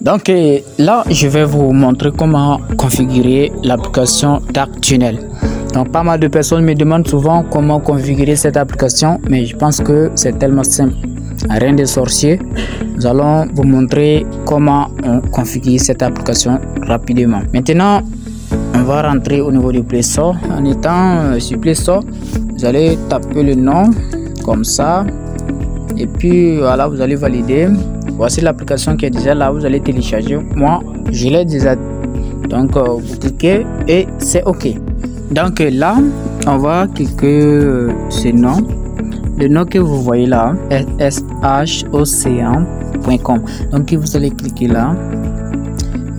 Donc là, je vais vous montrer comment configurer l'application Dark Tunnel. Donc pas mal de personnes me demandent souvent comment configurer cette application, mais je pense que c'est tellement simple, rien de sorcier. Nous allons vous montrer comment on configure cette application rapidement. Maintenant, on va rentrer au niveau du Play Store. En étant sur Play Store, vous allez taper le nom comme ça, et puis voilà, vous allez valider. Voici l'application qui est déjà là, vous allez télécharger. Moi, je l'ai déjà. Donc, vous cliquez et c'est OK. Donc là, on va cliquer ce nom. Le nom que vous voyez là, shocean.com. Donc, vous allez cliquer là.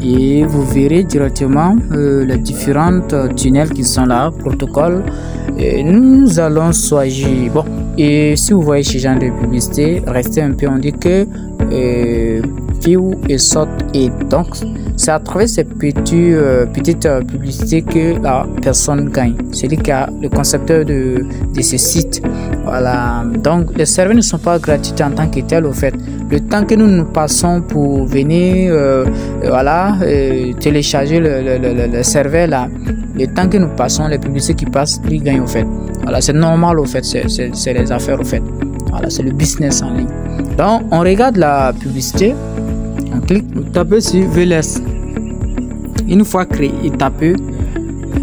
Et vous verrez directement les différentes tunnels qui sont là, protocole. Et nous allons choisir. Bon, et si vous voyez ce genre de publicité, restez un peu, on dit que view et sort, et donc c'est à travers ces petites publicités que la personne gagne. C'est-à-dire qu'il y a le concepteur de ce site. Voilà, donc les serveurs ne sont pas gratuits en tant que tel. Au fait, le temps que nous passons pour venir télécharger le serveur là, le temps que nous passons, les publicités qui passent, ils gagnent au fait. Voilà, c'est normal au fait, c'est les affaires au fait. Voilà, c'est le business en ligne. Donc on regarde la publicité, on clique, vous tapez sur VLS. Une fois créé et tapé,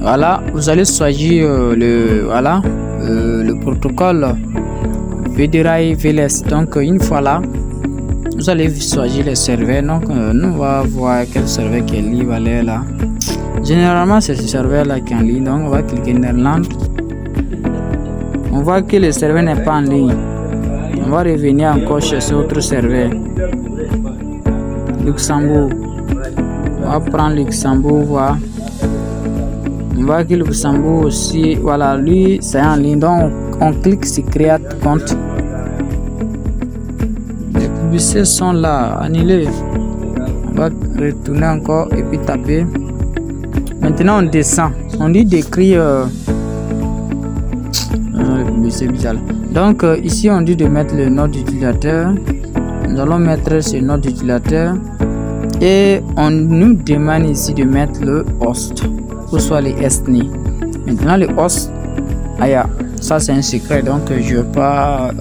voilà, vous allez choisir le protocole VDRI VLS. Donc une fois là, vous allez choisir les serveurs. Donc nous on va voir quel serveur qui est libre là. Généralement c'est ce serveur là qui est en ligne, donc on va cliquer Netherlands. On voit que le serveur n'est pas en ligne. On va revenir encore chercher autre serveur. Luxembourg. On va prendre Luxembourg, voir. On voit que Luxembourg aussi, voilà, lui c'est en ligne. Donc on clique sur Create compte. Les publicités sont là, annulées. On va retourner encore et puis taper. Maintenant on descend. On dit d'écrire c'est bizarre. Donc ici on dit de mettre le nom d'utilisateur. Nous allons mettre ce nom d'utilisateur et on nous demande ici de mettre le host ou soit les SNI. Maintenant le host, ça c'est un secret, donc je veux pas.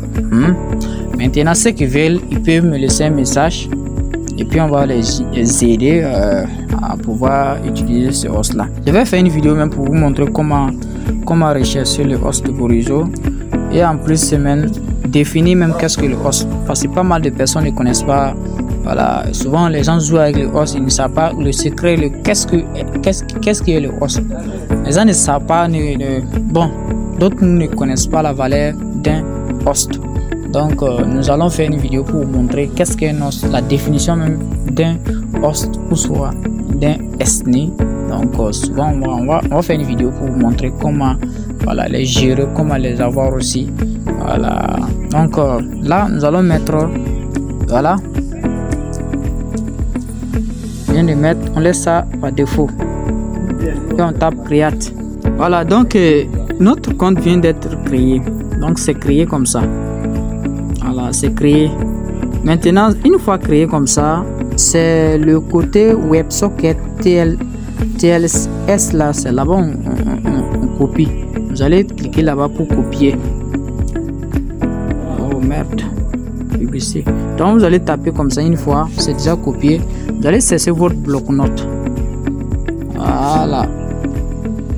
Maintenant ceux qui veulent, ils peuvent me laisser un message et puis on va les aider à pouvoir utiliser ce host là. Je vais faire une vidéo même pour vous montrer comment rechercher le host de vos réseaux. Et en plus, c'est même définir même qu'est-ce que le host. Parce que pas mal de personnes ne connaissent pas. Voilà, souvent les gens jouent avec le host, ils ne savent pas le secret, qu'est-ce que est le host. Les gens ne savent pas, bon, d'autres ne connaissent pas la valeur d'un host. Donc, nous allons faire une vidéo pour vous montrer qu'est-ce qu'est un host, la définition même d'un host ou soit d'un SNI. Donc, souvent, on va faire une vidéo pour vous montrer comment les gérer, comment les avoir aussi. Voilà. Donc, là, nous allons mettre, voilà. On vient de mettre, on laisse ça par défaut. Et on tape Create. Voilà, donc, notre compte vient d'être créé. Donc, c'est créé comme ça. Voilà, c'est créé. Maintenant, une fois créé comme ça, c'est le côté WebSocket TLS là, c'est là-bas on copie. Vous allez cliquer là-bas pour copier. Oh merde, publicité. Donc vous allez taper comme ça une fois, c'est déjà copié. Vous allez chercher votre bloc-notes. Voilà,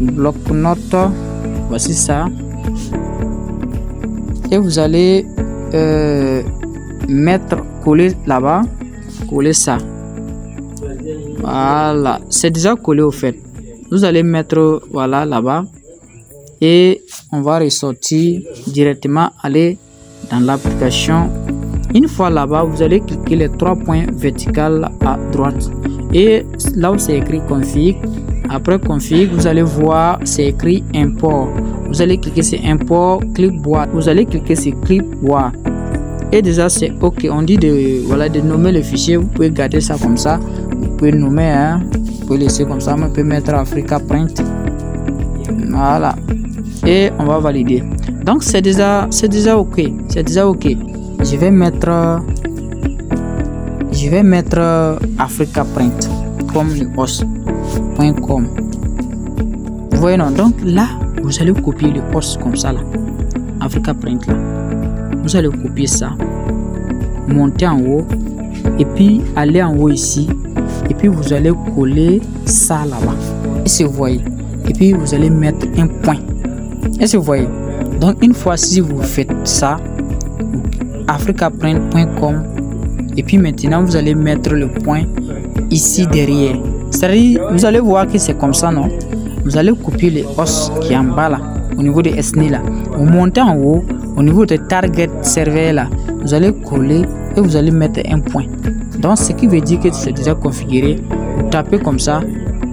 bloc-notes. Voici ça. Et vous allez coller là-bas, coller ça. Voilà, c'est déjà collé au fait. Vous allez mettre voilà là-bas et on va ressortir directement, aller dans l'application. Une fois là-bas, vous allez cliquer les 3 points verticaux à droite et là où c'est écrit config. Après config, vous allez voir c'est écrit import. Vous allez cliquer sur import clipboard. Vous allez cliquer sur clipboard et déjà c'est OK. On dit de nommer le fichier. Vous pouvez garder ça comme ça. Vous pouvez nommer, vous pouvez laisser comme ça. On peut mettre Africa Print. Voilà. Et on va valider. Donc c'est déjà OK. C'est déjà OK. Je vais je vais mettre Africa Print comme le host.com. Vous voyez, non? Donc là, vous allez copier le host comme ça là, Africa Print là. Vous allez copier ça, monter en haut et puis aller en haut ici et puis vous allez coller ça là-bas. Et vous voyez, et puis vous allez mettre un point. Et vous voyez, donc une fois si vous faites ça, africaprint.com, et puis maintenant vous allez mettre le point ici derrière. C'est-à-dire, vous allez voir que c'est comme ça, non? Vous allez copier les os qui est en bas là, au niveau de SNI là. Vous montez en haut, au niveau de target serveur là, vous allez coller et vous allez mettre un point. Donc ce qui veut dire que c'est déjà configuré. Vous tapez comme ça,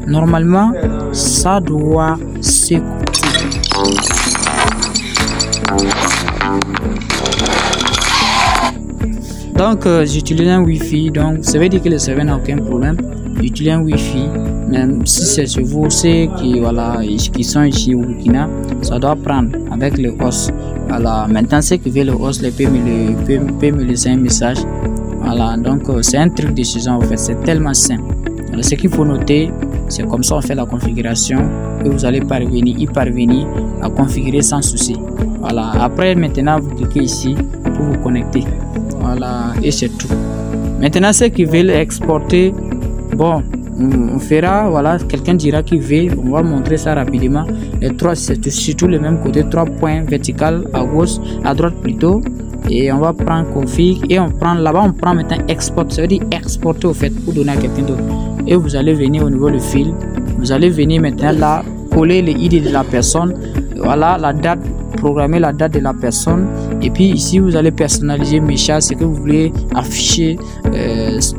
normalement ça doit se donc j'utilise un Wi-Fi, donc ça veut dire que le serveur n'a aucun problème. J'utilise un Wi-Fi, même si c'est sur vous, ceux qui, voilà, qui sont ici au Burkina, ça doit prendre avec le host. Voilà, maintenant ceux qui veulent le host, les peut me laisser un message. Voilà, donc c'est un truc de décision en fait, c'est tellement simple. Alors, ce qu'il faut noter, c'est comme ça on fait la configuration et vous allez y parvenir à configurer sans souci. Voilà, après maintenant vous cliquez ici pour vous connecter. Voilà, et c'est tout. Maintenant ceux qui veulent exporter, bon, on fera, voilà, quelqu'un dira qu'il veut, on va montrer ça rapidement. Les trois, c'est surtout le même côté, 3 points vertical à gauche, à droite plutôt. Et on va prendre config et on prend là-bas, on prend maintenant export, ça veut dire exporter au fait pour donner à quelqu'un d'autre. Et vous allez venir au niveau du fil, vous allez venir maintenant là, coller le ID de la personne, voilà la date, programmer la date de la personne. Et puis ici vous allez personnaliser message, ce que vous voulez afficher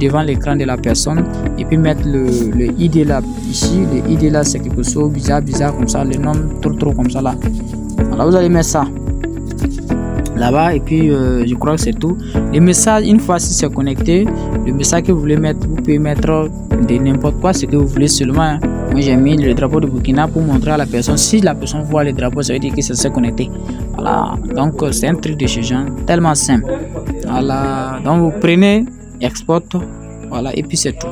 devant l'écran de la personne, et puis mettre le ID là. Ici le ID là c'est quelque chose bizarre comme ça, le nom trop comme ça là. Voilà, vous allez mettre ça là-bas et puis je crois que c'est tout. Les messages, une fois si c'est connecté, le message que vous voulez mettre, vous pouvez mettre de n'importe quoi, ce que vous voulez seulement. Hein. Moi j'ai mis le drapeau de Burkina pour montrer à la personne. Si la personne voit le drapeau, ça veut dire que ça s'est connecté. Voilà, donc c'est un truc de ce genre, tellement simple. Voilà, donc vous prenez, export, voilà, et puis c'est tout.